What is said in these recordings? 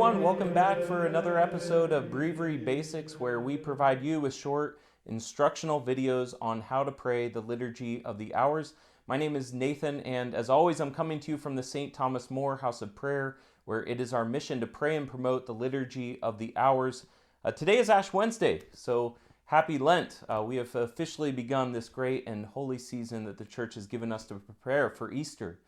everyone. Welcome back for another episode of Breviary Basics, where we provide you with short instructional videos on how to pray the Liturgy of the Hours. My name is Nathan, and as always, I'm coming to you from the St. Thomas More House of Prayer, where it is our mission to pray and promote the Liturgy of the Hours. Today is Ash Wednesday, so happy Lent. We have officially begun this great and holy season that the Church has given us to prepare for Easter.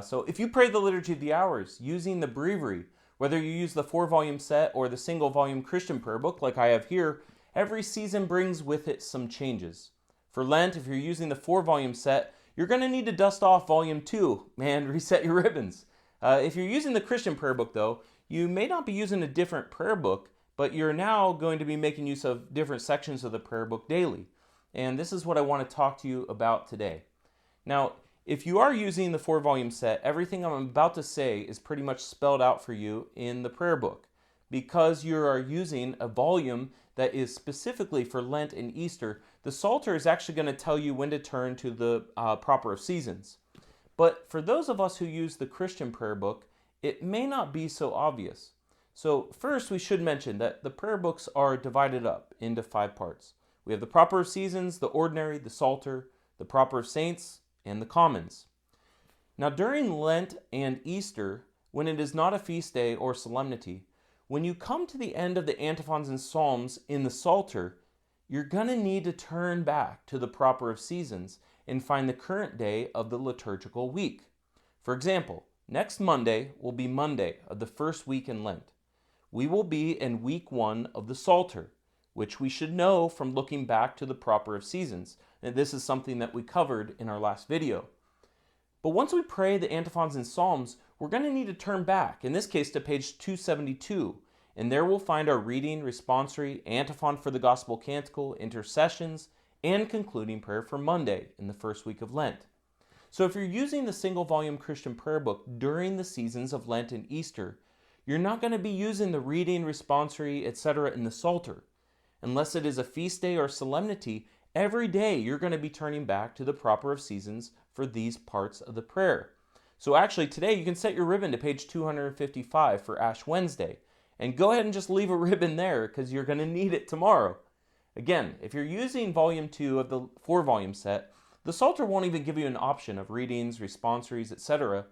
So if you pray the Liturgy of the Hours using the Breviary, whether you use the 4-volume set or the single-volume Christian prayer book like I have here, every season brings with it some changes. For Lent, if you're using the 4-volume set, you're going to need to dust off Volume 2 and reset your ribbons. If you're using the Christian prayer book, though, you may not be using a different prayer book, but you're now going to be making use of different sections of the prayer book daily. And this is what I want to talk to you about today. Now, if you are using the 4-volume set, everything I'm about to say is pretty much spelled out for you in the prayer book. Because you are using a volume that is specifically for Lent and Easter, the Psalter is actually going to tell you when to turn to the proper of seasons. But for those of us who use the Christian prayer book, it may not be so obvious. So first we should mention that the prayer books are divided up into 5 parts. We have the proper of seasons, the ordinary, the Psalter, the proper of saints, and the commons. Now during Lent and Easter, when it is not a feast day or solemnity, when you come to the end of the antiphons and psalms in the Psalter, you're going to need to turn back to the proper of seasons and find the current day of the liturgical week. For example, next Monday will be Monday of the first week in Lent. We will be in week 1 of the Psalter, which we should know from looking back to the proper of seasons. And this is something that we covered in our last video. But once we pray the antiphons and psalms, we're going to need to turn back, in this case to page 272. And there we'll find our reading, responsory, antiphon for the gospel canticle, intercessions, and concluding prayer for Monday in the first week of Lent. So if you're using the single-volume Christian prayer book during the seasons of Lent and Easter, you're not going to be using the reading, responsory, etc. in the Psalter. Unless it is a feast day or solemnity, every day you're going to be turning back to the proper of seasons for these parts of the prayer. So actually today you can set your ribbon to page 255 for Ash Wednesday. And go ahead and just leave a ribbon there because you're going to need it tomorrow. Again, if you're using volume 2 of the 4-volume set, the Psalter won't even give you an option of readings, responsories, etc.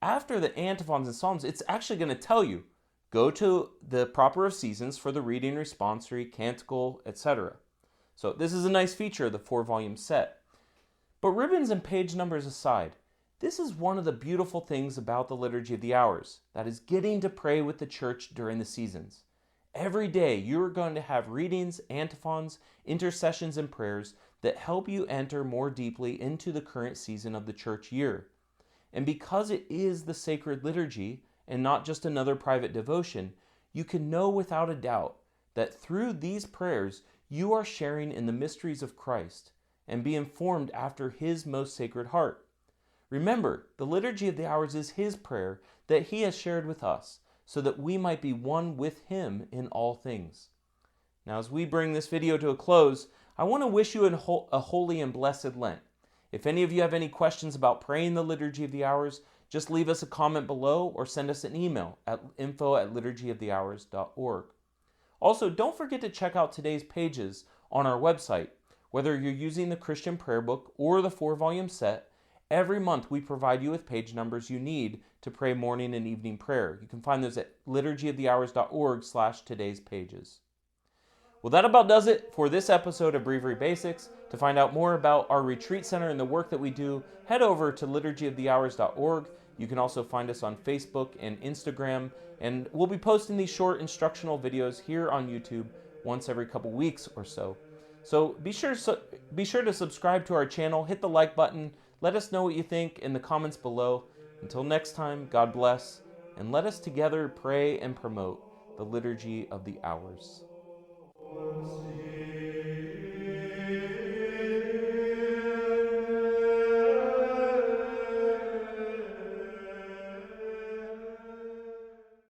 After the antiphons and psalms, it's actually going to tell you, go to the proper of seasons for the reading, responsory, canticle, etc. So this is a nice feature of the 4-volume set. But ribbons and page numbers aside, this is one of the beautiful things about the Liturgy of the Hours, that is getting to pray with the Church during the seasons. Every day you are going to have readings, antiphons, intercessions, and prayers that help you enter more deeply into the current season of the Church year. And because it is the sacred liturgy and not just another private devotion, you can know without a doubt that through these prayers you are sharing in the mysteries of Christ and be informed after His most sacred heart. Remember, the Liturgy of the Hours is His prayer that He has shared with us, so that we might be one with Him in all things. Now, as we bring this video to a close, I want to wish you a holy and blessed Lent. If any of you have any questions about praying the Liturgy of the Hours, just leave us a comment below or send us an email at info@liturgyofthehours.org. Also, don't forget to check out today's pages on our website. Whether you're using the Christian prayer book or the 4-volume set, every month we provide you with page numbers you need to pray morning and evening prayer. You can find those at liturgyofthehours.org/today's pages. Well, that about does it for this episode of Breviary Basics. To find out more about our retreat center and the work that we do, head over to liturgyofthehours.org. You can also find us on Facebook and Instagram, and we'll be posting these short instructional videos here on YouTube once every couple weeks or so. So be sure to subscribe to our channel, hit the like button, let us know what you think in the comments below. Until next time, God bless, and let us together pray and promote the Liturgy of the Hours.